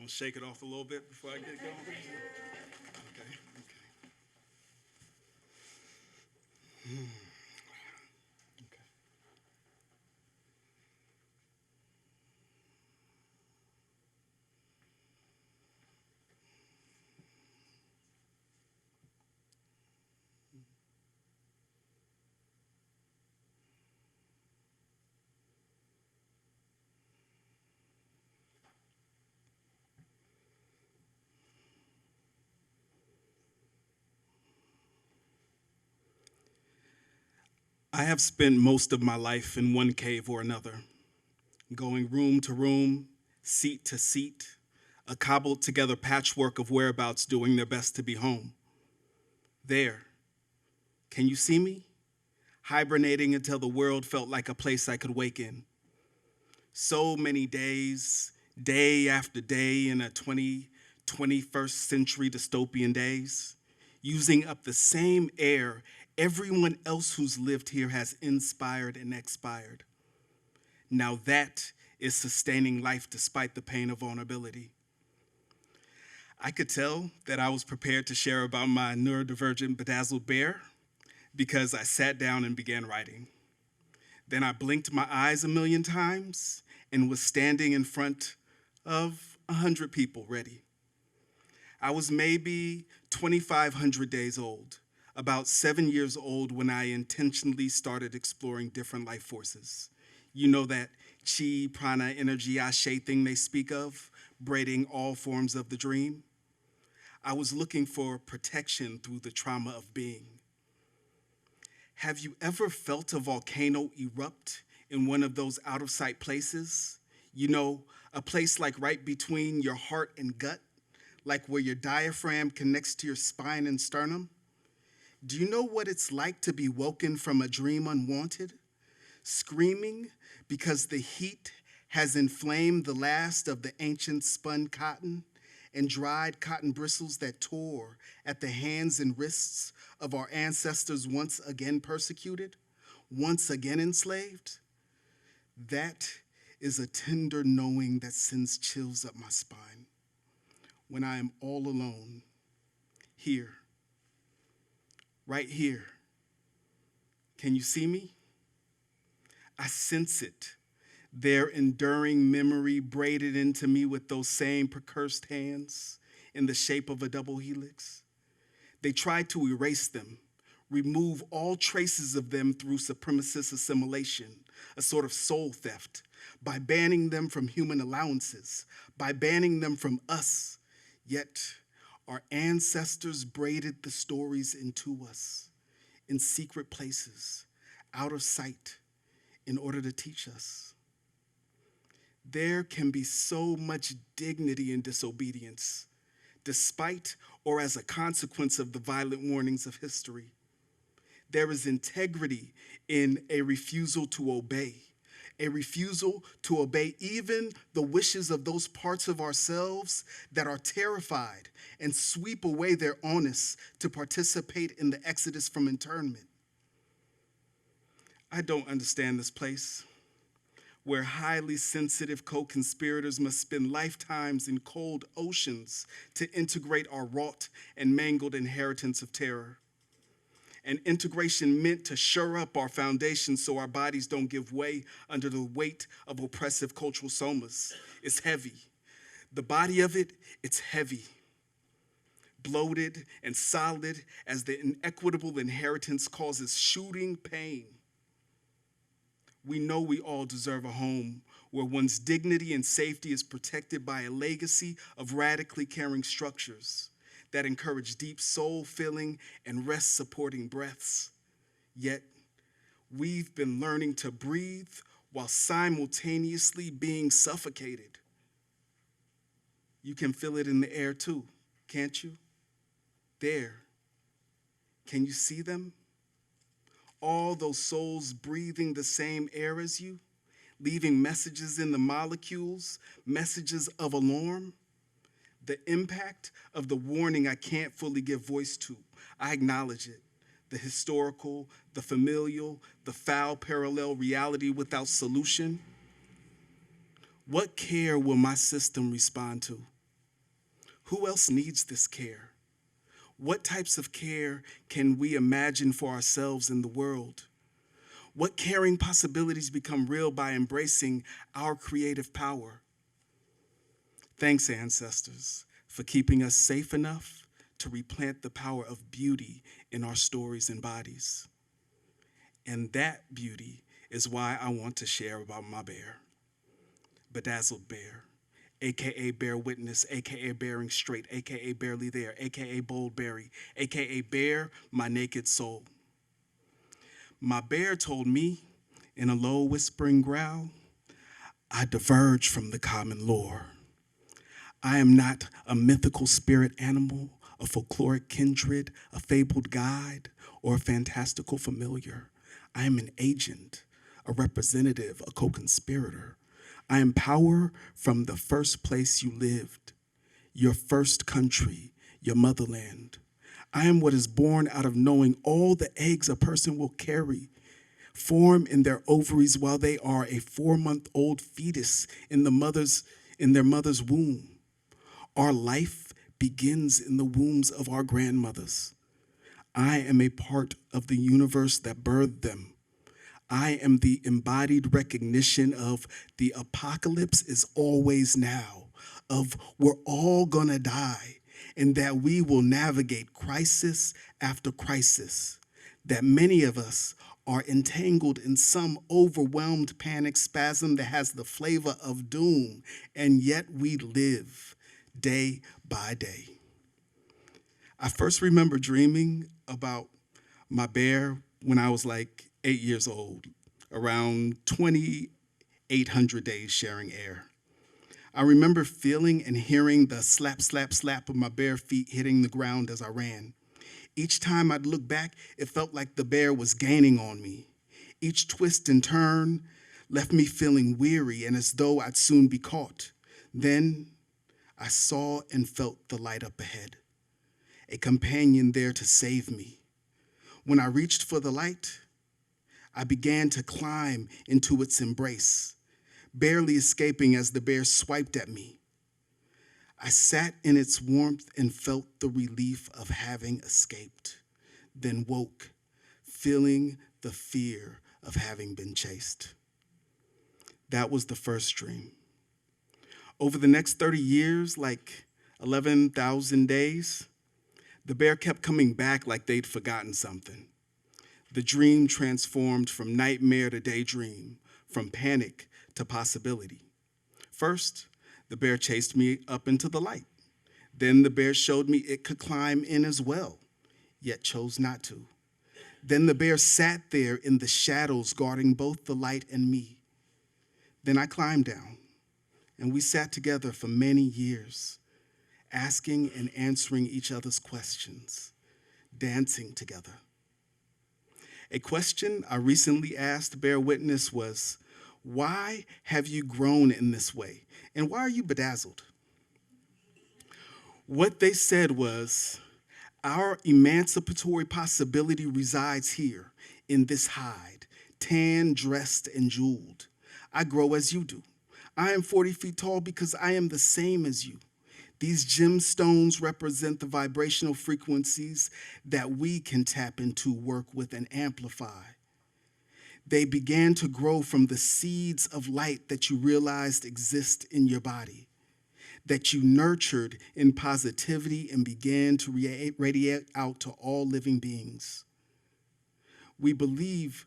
I'm gonna shake it off a little bit before I get going. Okay. Okay. I have spent most of my life in one cave or another, going room to room, seat to seat, a cobbled together patchwork of whereabouts doing their best to be home. There, can you see me? Hibernating until the world felt like a place I could wake in. So many days, day after day in a 21st century dystopian days, using up the same air everyone else who's lived here has inspired and expired. Now that is sustaining life despite the pain of vulnerability. I could tell that I was prepared to share about my neurodivergent bedazzled bear because I sat down and began writing. Then I blinked my eyes a million times and was standing in front of 100 people ready. I was maybe 2,500 days old, about 7 years old when I intentionally started exploring different life forces. You know that chi, prana, energy, ashe thing they speak of, braiding all forms of the dream? I was looking for protection through the trauma of being. Have you ever felt a volcano erupt in one of those out-of-sight places? You know, a place like right between your heart and gut, like where your diaphragm connects to your spine and sternum? Do you know what it's like to be woken from a dream unwanted? Screaming because the heat has inflamed the last of the ancient spun cotton and dried cotton bristles that tore at the hands and wrists of our ancestors once again persecuted, once again enslaved? That is a tender knowing that sends chills up my spine when I am all alone, here, right here. Can you see me? I sense it, their enduring memory braided into me with those same precursed hands in the shape of a double helix. They tried to erase them, remove all traces of them through supremacist assimilation, a sort of soul theft, by banning them from human allowances, by banning them from us. Yet our ancestors braided the stories into us in secret places, out of sight, in order to teach us. There can be so much dignity in disobedience, despite or as a consequence of the violent warnings of history. There is integrity in a refusal to obey even the wishes of those parts of ourselves that are terrified and sweep away their onus to participate in the exodus from internment. I don't understand this place where highly sensitive co-conspirators must spend lifetimes in cold oceans to integrate our wrought and mangled inheritance of terror. An integration meant to shore up our foundation so our bodies don't give way under the weight of oppressive cultural somas. It's heavy. The body of it, it's heavy, bloated and solid as the inequitable inheritance causes shooting pain. We know we all deserve a home where one's dignity and safety is protected by a legacy of radically caring structures that encourage deep soul-filling and rest-supporting breaths. Yet, we've been learning to breathe while simultaneously being suffocated. You can feel it in the air too, can't you? There. Can you see them? All those souls breathing the same air as you, leaving messages in the molecules, messages of alarm. The impact of the warning I can't fully give voice to. I acknowledge it. The historical, the familial, the foul parallel reality without solution. What care will my system respond to? Who else needs this care? What types of care can we imagine for ourselves in the world? What caring possibilities become real by embracing our creative power? Thanks, ancestors, for keeping us safe enough to replant the power of beauty in our stories and bodies. And that beauty is why I want to share about my bear, Bedazzled Bear, AKA Bear Witness, AKA Bearing Straight, AKA Barely There, AKA Bold Berry, AKA Bear, My Naked Soul. My bear told me in a low whispering growl, I diverge from the common lore. I am not a mythical spirit animal, a folkloric kindred, a fabled guide, or a fantastical familiar. I am an agent, a representative, a co-conspirator. I am power from the first place you lived, your first country, your motherland. I am what is born out of knowing all the eggs a person will carry, form in their ovaries while they are a 4-month-old fetus in their mother's womb. Our life begins in the wombs of our grandmothers. I am a part of the universe that birthed them. I am the embodied recognition of the apocalypse is always now, of we're all gonna die, and that we will navigate crisis after crisis, that many of us are entangled in some overwhelmed panic spasm that has the flavor of doom, and yet we live day by day. I first remember dreaming about my bear when I was like 8 years old, around 2,800 days sharing air. I remember feeling and hearing the slap, slap, slap of my bare feet hitting the ground as I ran. Each time I'd look back, it felt like the bear was gaining on me. Each twist and turn left me feeling weary and as though I'd soon be caught. Then I saw and felt the light up ahead, a companion there to save me. When I reached for the light, I began to climb into its embrace, barely escaping as the bear swiped at me. I sat in its warmth and felt the relief of having escaped, then woke, feeling the fear of having been chased. That was the first dream. Over the next 30 years, like 11,000 days, the bear kept coming back like they'd forgotten something. The dream transformed from nightmare to daydream, from panic to possibility. First, the bear chased me up into the light. Then the bear showed me it could climb in as well, yet chose not to. Then the bear sat there in the shadows, guarding both the light and me. Then I climbed down, and we sat together for many years, asking and answering each other's questions, dancing together. A question I recently asked Bear Witness was, why have you grown in this way? And why are you bedazzled? What they said was, our emancipatory possibility resides here in this hide, tan, dressed, and jeweled. I grow as you do. I am 40 feet tall because I am the same as you. These gemstones represent the vibrational frequencies that we can tap into, work with, and amplify. They began to grow from the seeds of light that you realized exist in your body, that you nurtured in positivity and began to radiate out to all living beings. We believe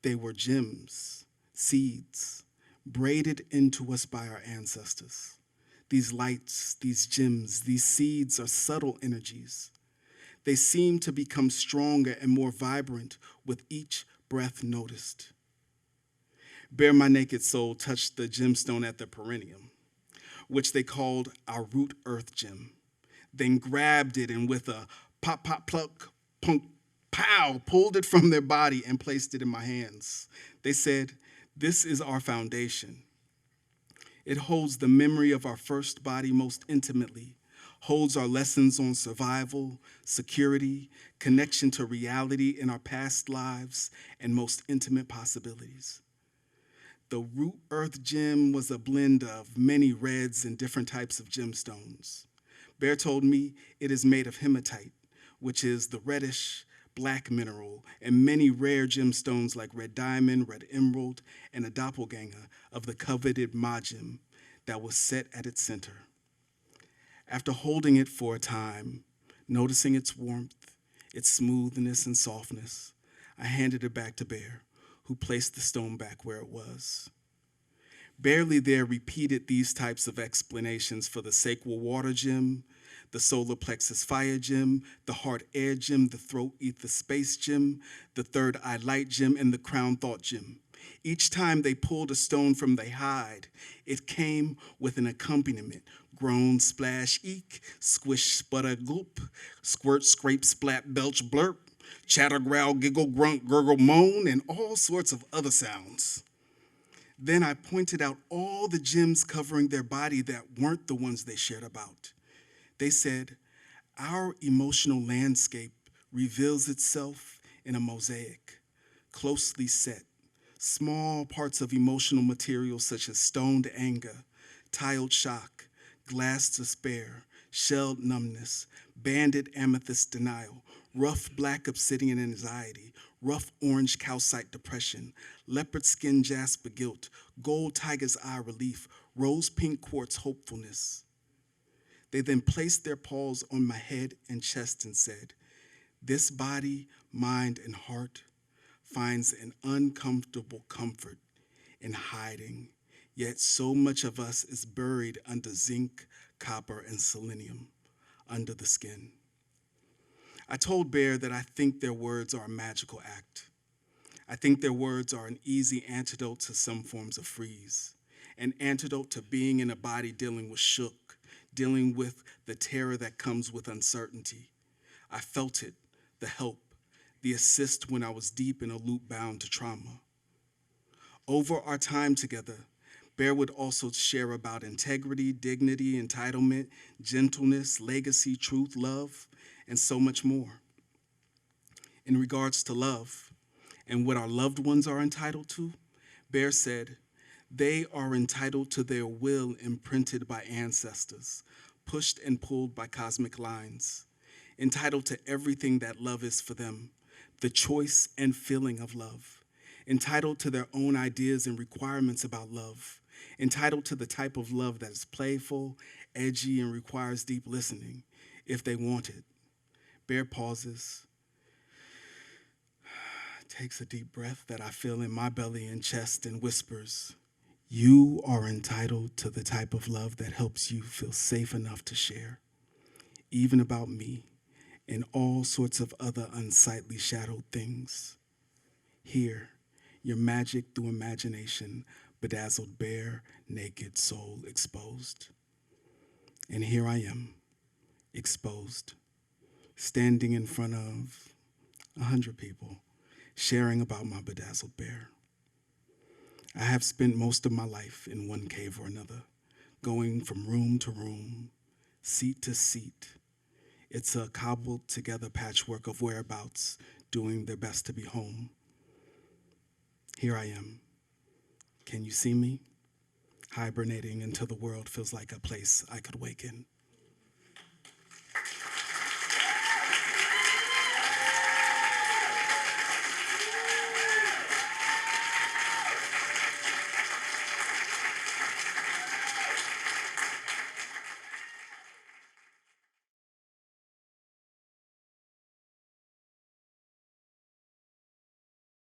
they were gems, seeds, braided into us by our ancestors. These lights, these gems, these seeds are subtle energies. They seem to become stronger and more vibrant with each breath noticed. Bare My Naked Soul touched the gemstone at the perineum, which they called our root earth gem, then grabbed it and with a pop, pop, pluck, punk, pow, pulled it from their body and placed it in my hands. They said, this is our foundation. It holds the memory of our first body most intimately, holds our lessons on survival, security, connection to reality in our past lives, and most intimate possibilities. The root earth gem was a blend of many reds and different types of gemstones. Bear told me it is made of hematite, which is the reddish black mineral, and many rare gemstones like red diamond, red emerald, and a doppelganger of the coveted magem that was set at its center. After holding it for a time, noticing its warmth, its smoothness and softness, I handed it back to Bear, who placed the stone back where it was. Barely there repeated these types of explanations for the sacral water gem, the solar plexus fire gem, the heart air gem, the throat ether space gem, the third eye light gem, and the crown thought gem. Each time they pulled a stone from their hide, it came with an accompaniment: groan, splash, eek, squish, sputter, gulp, squirt, scrape, splat, belch, blurp, chatter, growl, giggle, grunt, gurgle, moan, and all sorts of other sounds. Then I pointed out all the gems covering their body that weren't the ones they shared about. They said, our emotional landscape reveals itself in a mosaic, closely set, small parts of emotional material such as stoned anger, tiled shock, glass despair, shelled numbness, banded amethyst denial, rough black obsidian anxiety, rough orange calcite depression, leopard skin jasper guilt, gold tiger's eye relief, rose pink quartz hopefulness. They then placed their paws on my head and chest and said, this body, mind, and heart finds an uncomfortable comfort in hiding, yet so much of us is buried under zinc, copper, and selenium under the skin. I told Bear that I think their words are a magical act. I think their words are an easy antidote to some forms of freeze, an antidote to being in a body dealing with shook, dealing with the terror that comes with uncertainty. I felt it, the help, the assist when I was deep in a loop bound to trauma. Over our time together, Bear would also share about integrity, dignity, entitlement, gentleness, legacy, truth, love, and so much more. In regards to love and what our loved ones are entitled to, Bear said, they are entitled to their will imprinted by ancestors, pushed and pulled by cosmic lines, entitled to everything that love is for them, the choice and feeling of love, entitled to their own ideas and requirements about love, entitled to the type of love that is playful, edgy, and requires deep listening, if they want it. Bear pauses, takes a deep breath that I feel in my belly and chest and whispers, you are entitled to the type of love that helps you feel safe enough to share, even about me and all sorts of other unsightly shadowed things. Here, your magic through imagination, bedazzled, bare, naked soul exposed. And here I am, exposed, standing in front of 100 people, sharing about my bedazzled bear. I have spent most of my life in one cave or another, going from room to room, seat to seat. It's a cobbled together patchwork of whereabouts, doing their best to be home. Here I am. Can you see me? Hibernating until the world feels like a place I could wake in.